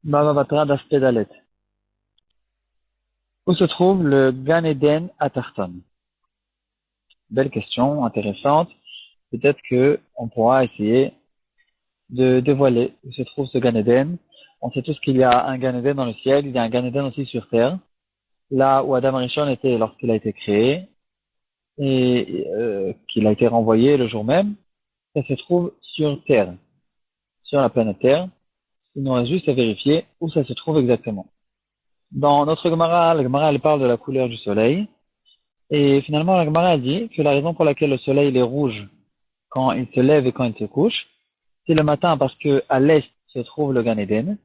Baba Batra d'Aspedalet. Où se trouve le Gan Eden à Tarton? Belle question, intéressante. Peut-être que on pourra essayer de dévoiler où se trouve ce Gan Eden. On sait tous qu'il y a un Gan Eden dans le ciel, il y a un Gan Eden aussi sur terre, là où Adam Rishon était lorsqu'il a été créé et qu'il a été renvoyé le jour même. Ça se trouve sur terre, sur la planète Terre. Il nous reste juste à vérifier où ça se trouve exactement. Dans notre Gemara, la Gemara elle parle de la couleur du soleil. Et finalement, la Gemara dit que la raison pour laquelle le soleil il est rouge quand il se lève et quand il se couche, c'est le matin parce que à l'est se trouve le Gan Eden.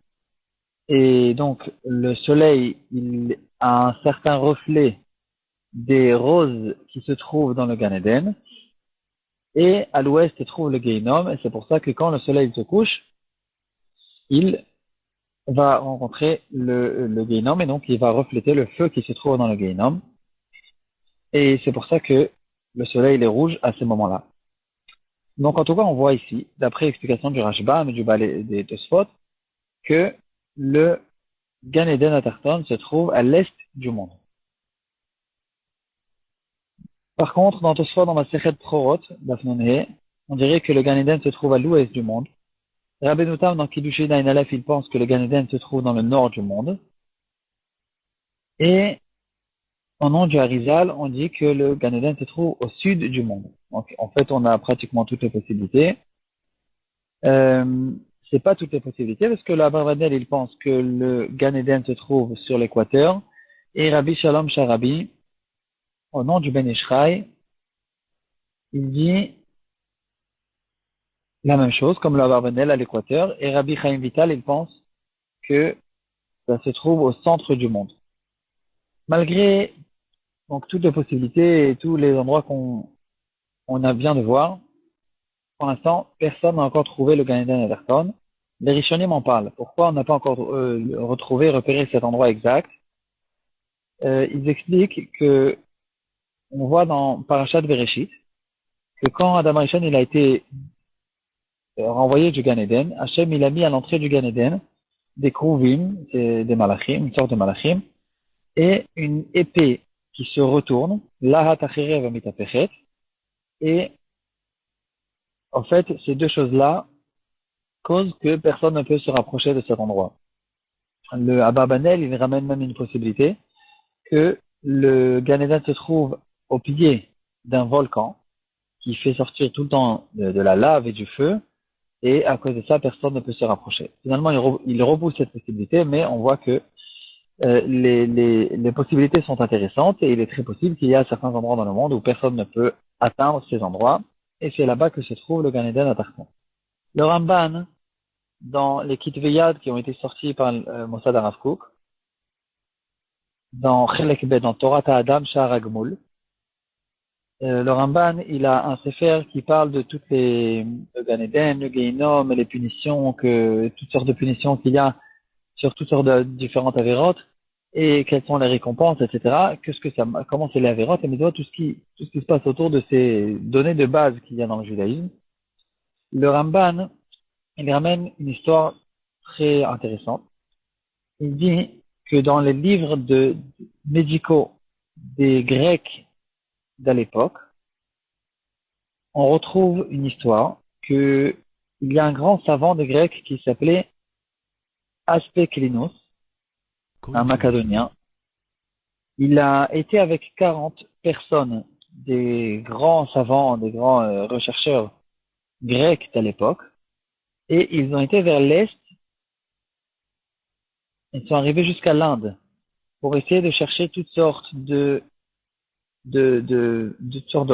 Et donc, le soleil, il a un certain reflet des roses qui se trouvent dans le Gan Eden. Et à l'ouest se trouve le Gehinnom. Et c'est pour ça que quand le soleil se couche, il va rencontrer le Gehinnom. Et donc, il va refléter le feu qui se trouve dans le Gehinnom. Et c'est pour ça que le soleil il est rouge à ce moment-là. Donc, en tout cas, on voit ici, d'après l'explication du Rashbam et du Balai des Tosfot, que le Gan Eden à Tarton se trouve à l'est du monde. Par contre, dans Tosfot, dans la Sechet Prorot, d'Afnonhe, on dirait que le Gan Eden se trouve à l'ouest du monde. Rabbeinu Tam, dans Kiddushin Ayin Aleph, il pense que le Gan Eden se trouve dans le nord du monde. Et, au nom du Harizal, on dit que le Gan Eden se trouve au sud du monde. Donc, en fait, on a pratiquement toutes les possibilités. Euh, c'est pas toutes les possibilités parce que la Barbanel il pense que le Gan Eden se trouve sur l'équateur et Rabbi Shalom Sharabi au nom du Ben Ishraï il dit la même chose comme la Barbanel à l'équateur et Rabbi Chaim Vital il pense que ça se trouve au centre du monde. Malgré donc toutes les possibilités et tous les endroits qu'on a bien de voir, pour l'instant personne n'a encore trouvé le Gan Eden à Tarton. Les Rishonim en parlent. Pourquoi on n'a pas encore repéré cet endroit exact? Ils expliquent que on voit dans Parashat Bereshit que quand Adam Rishon il a été renvoyé du Gan Eden, Hachem il a mis à l'entrée du Gan Eden des Kruvim, des Malachim, une sorte de Malachim, et une épée qui se retourne, Lahat Acherev Mitapechet, et en fait ces deux choses-là causent que personne ne peut se rapprocher de cet endroit. Le Ababanel il ramène même une possibilité que le Gan Eden se trouve au pied d'un volcan qui fait sortir tout le temps de la lave et du feu, et à cause de ça, personne ne peut se rapprocher. Finalement, il repousse cette possibilité, mais on voit que les possibilités sont intéressantes, et il est très possible qu'il y a certains endroits dans le monde où personne ne peut atteindre ces endroits, et c'est là-bas que se trouve le Gan Eden à Tarton. Le Ramban, dans les Kitveyad qui ont été sortis par Mossad Arav Kook, dans Chelek Bet, dans Torah Adam Sha'ar Hagmul, le Ramban, il a un sefer qui parle de toutes le Gan Eden, le Gehinnom, et les punitions, toutes sortes de punitions qu'il y a sur toutes sortes de différentes avérotes, et quelles sont les récompenses, etc. Comment c'est les avérotes, et tout ce qui se passe autour de ces données de base qu'il y a dans le judaïsme. Le Ramban, il ramène une histoire très intéressante. Il dit que dans les livres médicaux des Grecs d'à l'époque, on retrouve une histoire que il y a un grand savant des Grecs qui s'appelait Aspéclénos, un Macédonien. Il a été avec 40 personnes, des grands savants, des grands rechercheurs grecs de l'époque, et ils ont été vers l'Est, ils sont arrivés jusqu'à l'Inde pour essayer de chercher toutes sortes de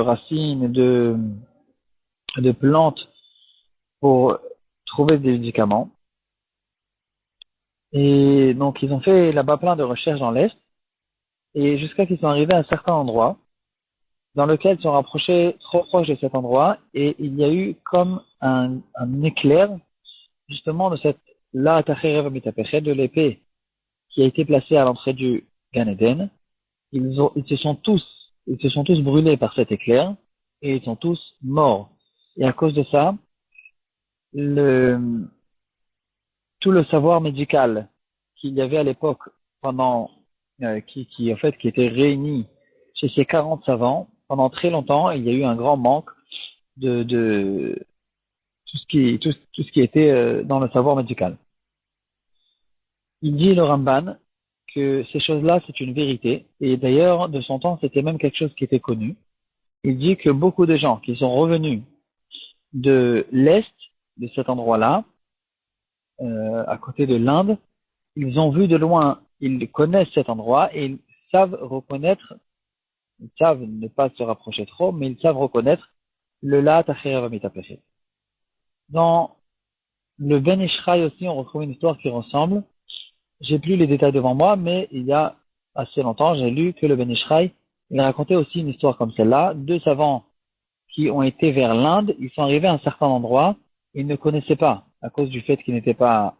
racines, de plantes pour trouver des médicaments. Et donc, ils ont fait là-bas plein de recherches dans l'Est, et jusqu'à qu'ils sont arrivés à un certain endroit, dans lequel ils sont rapprochés trop proches de cet endroit, et il y a eu comme un éclair, justement, de cette La Tacherev Mitapechet, de l'épée qui a été placée à l'entrée du Gan Eden. Ils se sont tous brûlés par cet éclair, et ils sont tous morts. Et à cause de ça, tout le savoir médical qu'il y avait à l'époque pendant qui étaient réunis chez ces 40 savants pendant très longtemps. Il y a eu un grand manque de tout ce qui était dans le savoir médical. Il dit le Ramban que ces choses-là c'est une vérité et d'ailleurs de son temps c'était même quelque chose qui était connu. Il dit que beaucoup de gens qui sont revenus de l'est de cet endroit-là, à côté de l'Inde, ils ont vu de loin, ils connaissent cet endroit et ils savent reconnaître, ils savent ne pas se rapprocher trop, mais ils savent reconnaître le La Tachera Mitapéché. Dans le Ben Ishraï aussi, on retrouve une histoire qui ressemble. J'ai plus les détails devant moi, mais il y a assez longtemps, j'ai lu que le Ben Ishraï, il racontait aussi une histoire comme celle-là. Deux savants qui ont été vers l'Inde, ils sont arrivés à un certain endroit, ils ne connaissaient pas, à cause du fait qu'ils n'étaient pas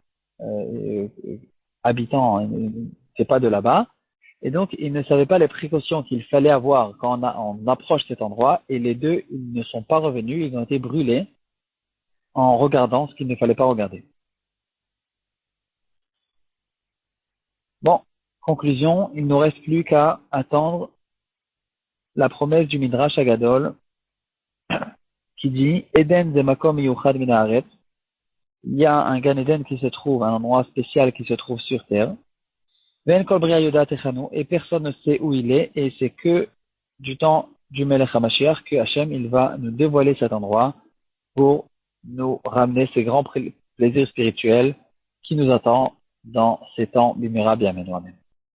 habitants, c'est pas de là-bas, et donc ils ne savaient pas les précautions qu'il fallait avoir quand on approche cet endroit, et les deux, ils ne sont pas revenus, ils ont été brûlés en regardant ce qu'il ne fallait pas regarder. Bon, conclusion, il ne nous reste plus qu'à attendre la promesse du Midrash Agadol qui dit Eden de Makom Yuchad Minaharet. Il y a un Gan Eden qui se trouve, un endroit spécial qui se trouve sur terre. Ven Kol Bria Yodat Echanu, et personne ne sait où il est, et c'est que du temps du Melech HaMashiach que Hachem il va nous dévoiler cet endroit pour nous ramener ces grands plaisirs spirituels qui nous attendent dans ces temps Bimera Biamenu Amen.